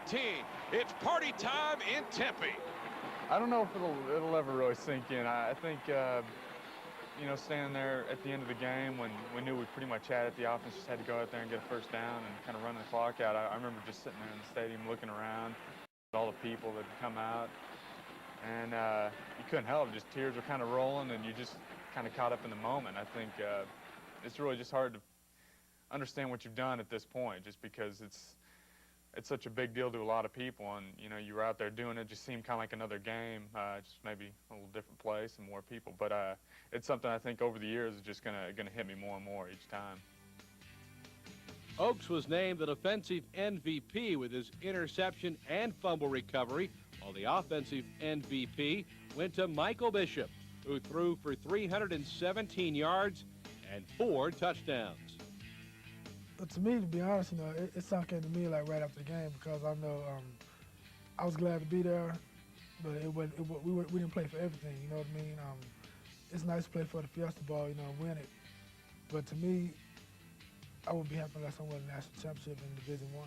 14. It's party time in Tempe. I don't know if it'll ever really sink in. I think, you know, standing there at the end of the game when we knew we pretty much had it, the offense just had to go out there and get a first down and kind of run the clock out. I remember just sitting there in the stadium looking around at all the people that had come out, and you couldn't help it. Just tears were kind of rolling, and you just kind of caught up in the moment. I think it's really just hard to understand what you've done at this point, just because it's such a big deal to a lot of people, and you know, you were out there doing it. Just seemed kind of like another game, just maybe a little different place and more people. But it's something I think over the years is just gonna hit me more and more each time. Oaks was named the defensive MVP with his interception and fumble recovery, while the offensive MVP went to Michael Bishop, who threw for 317 yards and 4 touchdowns. But to me, to be honest, you know, it sunk into me like right after the game, because I know I was glad to be there, but we didn't play for everything. You know what I mean? It's nice to play for the Fiesta Bowl, you know, win it. But to me, I wouldn't be happy unless I won a national championship in Division I.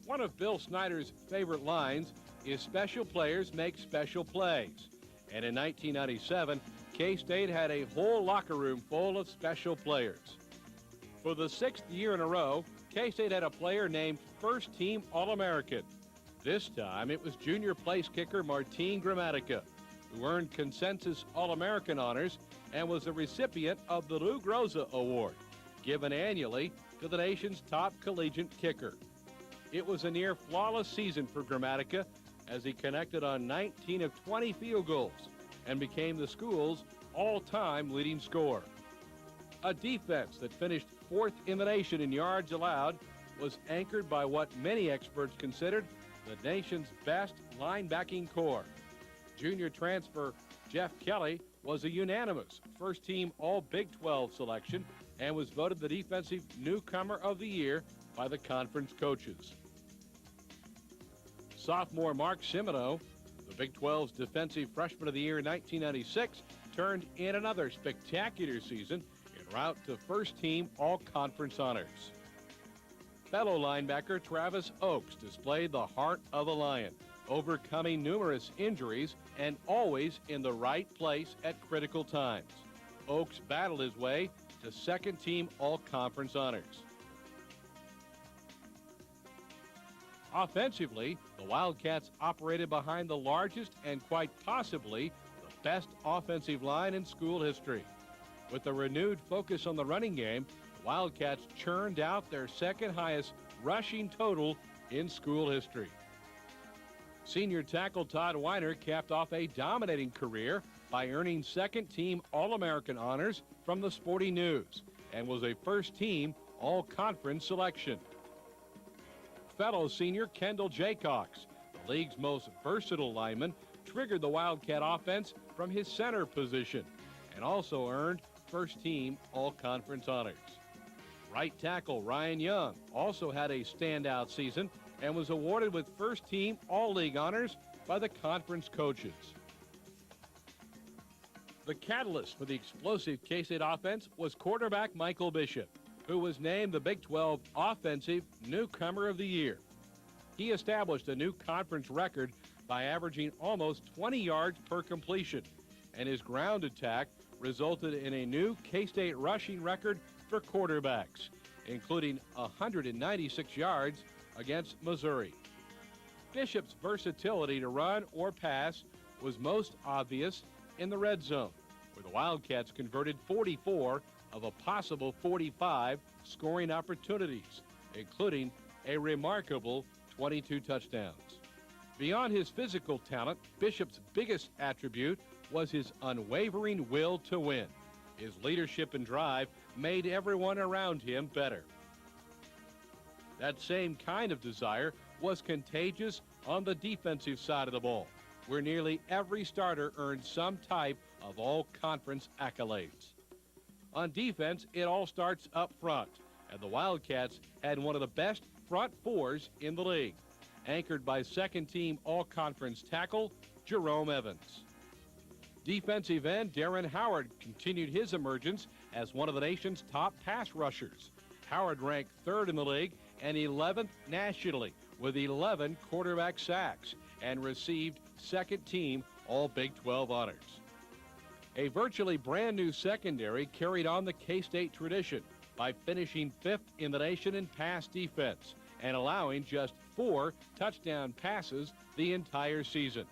One of Bill Snyder's favorite lines is special players make special plays. And in 1997, K-State had a whole locker room full of special players. For the 6th year in a row, K-State had a player named First Team All-American. This time, it was junior place kicker Martin Gramatica, who earned consensus All-American honors and was the recipient of the Lou Groza Award, given annually to the nation's top collegiate kicker. It was a near flawless season for Gramatica, as he connected on 19 of 20 field goals and became the school's all-time leading scorer. A defense that finished 4th in the nation in yards allowed was anchored by what many experts considered the nation's best linebacking core. Junior transfer Jeff Kelly was a unanimous first-team All-Big 12 selection and was voted the defensive newcomer of the year by the conference coaches. Sophomore Mark Simino, the Big 12's Defensive Freshman of the Year in 1996, turned in another spectacular season en route to first-team All-Conference honors. Fellow linebacker Travis Oaks displayed the heart of a Lion, overcoming numerous injuries and always in the right place at critical times. Oaks battled his way to second-team All-Conference honors. Offensively, the Wildcats operated behind the largest and quite possibly the best offensive line in school history. With a renewed focus on the running game, the Wildcats churned out their second highest rushing total in school history. Senior tackle Todd Weiner capped off a dominating career by earning second-team All-American honors from the Sporting News and was a first-team All-Conference selection. Fellow senior Kendall Jaycox, the league's most versatile lineman, triggered the Wildcat offense from his center position and also earned first-team All-Conference honors. Right tackle Ryan Young also had a standout season and was awarded with first-team All-League honors by the conference coaches. The catalyst for the explosive K-State offense was quarterback Michael Bishop, who was named the Big 12 Offensive Newcomer of the Year. He established a new conference record by averaging almost 20 yards per completion, and his ground attack resulted in a new K-State rushing record for quarterbacks, including 196 yards against Missouri. Bishop's versatility to run or pass was most obvious in the red zone, where the Wildcats converted 44 of a possible 45 scoring opportunities, including a remarkable 22 touchdowns. Beyond his physical talent, Bishop's biggest attribute was his unwavering will to win. His leadership and drive made everyone around him better. That same kind of desire was contagious on the defensive side of the ball, where nearly every starter earned some type of all-conference accolades. On defense, it all starts up front, and the Wildcats had one of the best front fours in the league, anchored by second-team all-conference tackle Jerome Evans. Defensive end Darren Howard continued his emergence as one of the nation's top pass rushers. Howard ranked 3rd in the league and 11th nationally with 11 quarterback sacks and received second-team All-Big 12 honors. A virtually brand-new secondary carried on the K-State tradition by finishing 5th in the nation in pass defense and allowing just 4 touchdown passes the entire season.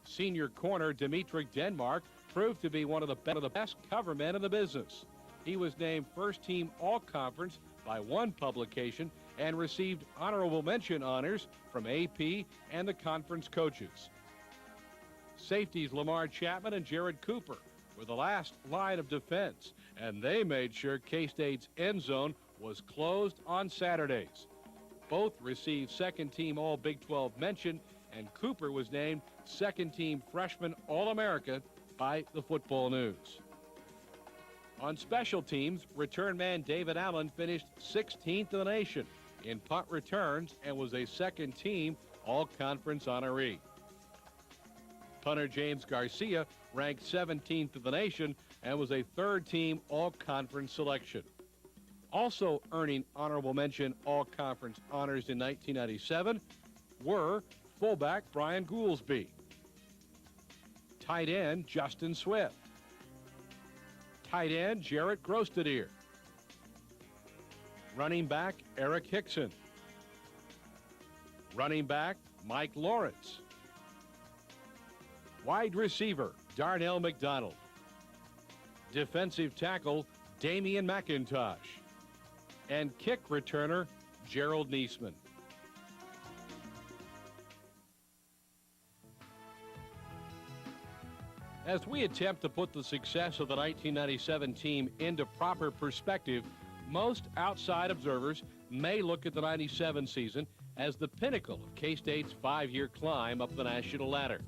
Senior corner Dimitri Denmark proved to be one of the best cover men in the business. He was named first-team All-Conference by one publication and received honorable mention honors from AP and the conference coaches. Safeties Lamar Chapman and Jared Cooper were the last line of defense, and they made sure K-State's end zone was closed on Saturdays. Both received second-team All-Big 12 mention, and Cooper was named second-team freshman All-America by the Football News. On special teams, return man David Allen finished 16th in the nation in punt returns and was a second-team All-Conference honoree. Punter James Garcia ranked 17th in the nation and was a third-team All-Conference selection. Also earning honorable mention All-Conference honors in 1997 were fullback Brian Goolsby, tight end Justin Swift, tight end Jarrett Grostadier, running back Eric Hickson, running back Mike Lawrence, wide receiver Darnell McDonald, defensive tackle Damian McIntosh, and kick returner Gerald Niesman. As we attempt to put the success of the 1997 team into proper perspective, most outside observers may look at the 97 season as the pinnacle of K-State's 5-year climb up the national ladder.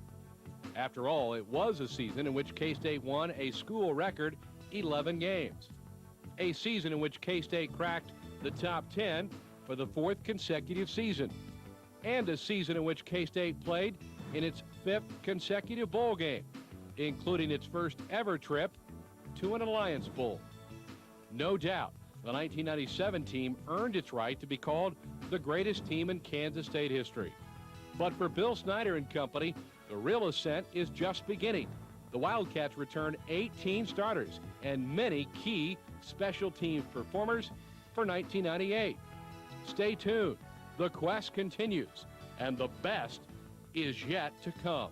After all, it was a season in which K-State won a school record 11 games. A season in which K-State cracked the top 10 for the 4th consecutive season. And a season in which K-State played in its 5th consecutive bowl game, including its first ever trip to an Alliance Bowl. No doubt, the 1997 team earned its right to be called the greatest team in Kansas State history. But for Bill Snyder and company, the real ascent is just beginning. The Wildcats returned 18 starters and many key special teams performers for 1998. Stay tuned. The quest continues, and the best is yet to come.